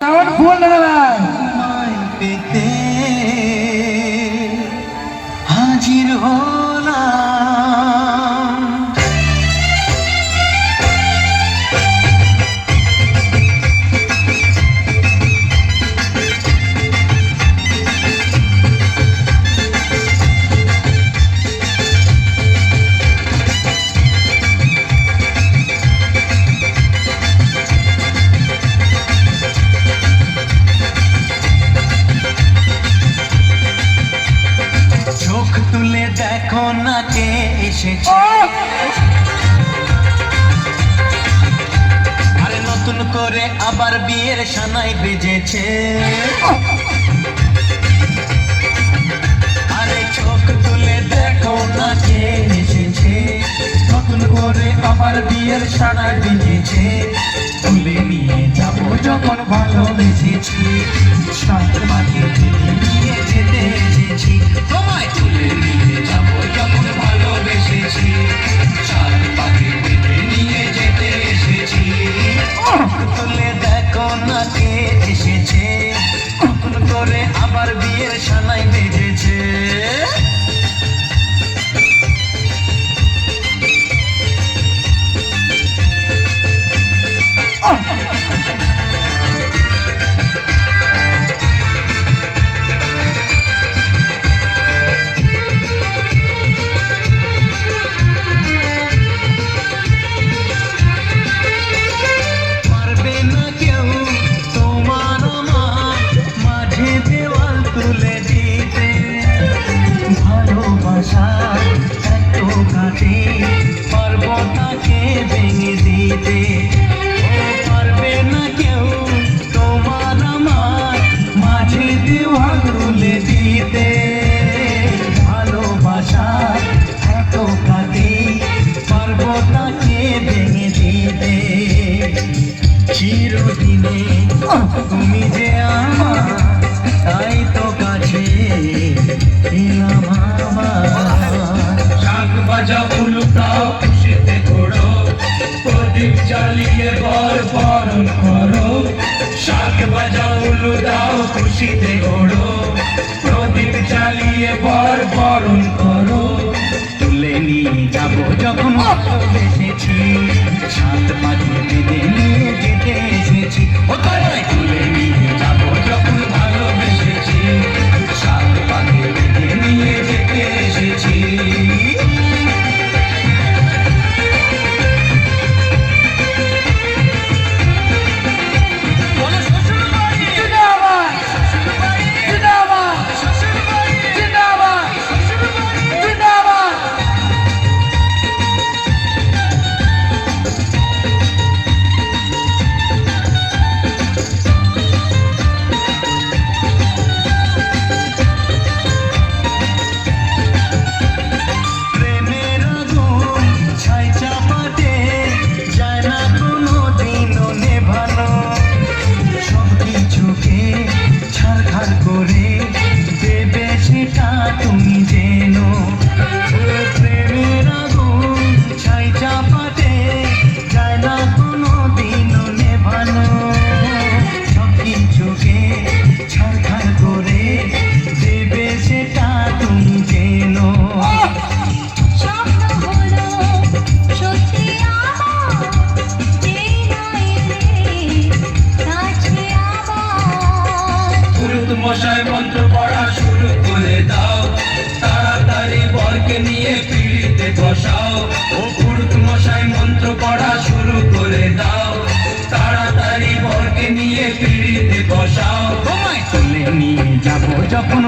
ফুল পেতে হাজির হলাম। চোখ তুলে দেখো না কে এসেছে, আরে নতুন করে আবার বিয়ের সানাই বেজেছে। আরে চোখ তুলে দেখো না কে এসেছে, নতুন করে আবার বিয়ের সানাই বেজেছে। তুলে নিয়ে যাবো যখন ভালোবেসেছি, সাত মাকে নিয়ে যেতে এসেছি। তোমায় তুলে নিয়ে যাবো যখন ভালোবেসেছি, সাত পাকে নিয়ে যেতে এসেছি। তুলে দেখো না কে এসেছে, নতুন করে আবার বিয়ের সানাই বেজেছে। পর্বতাকে ভেঙে দিতে পারবে না কেউ, তোমার আমার মাঝে দেওয়াল তুলে দিতে। ভালোবাসা এত কাটে পর্বতাকে ভেঙে দিতে। চিরদিনে তুমি যে আমার, তাই তো কাছে এলাম আমার। শাক বাজা উলুটাও খুশিতে ঘোড়ো, প্রদীপ জ্বালিয়ে বরণ করো। শাক বাজা উলু দাও খুশিতে ঘোড়ো, প্রদীপ জ্বালিয়ে বরণ করো। তুলে নিয়ে যাবো যখন ভালোবেসেছি, সাত পাখি বেঁধে নিয়ে যেতে এসেছি। ও তাই তুলে নিয়ে যাবো যখন ভালোবেসেছি, সাত পাখি বেঁধে নিয়ে যেতে এসেছি। মশাই মন্ত্র পড়া শুরু করে দাও, তাড়াতাড়ি বরকে নিয়ে পিড়িতে বসাও। ও পুরুত মশাই মন্ত্র পড়া শুরু করে দাও, তাড়াতাড়ি বরকে নিয়ে পিড়িতে বসাও। তোমায় তুলে নিয়ে যাবো যখন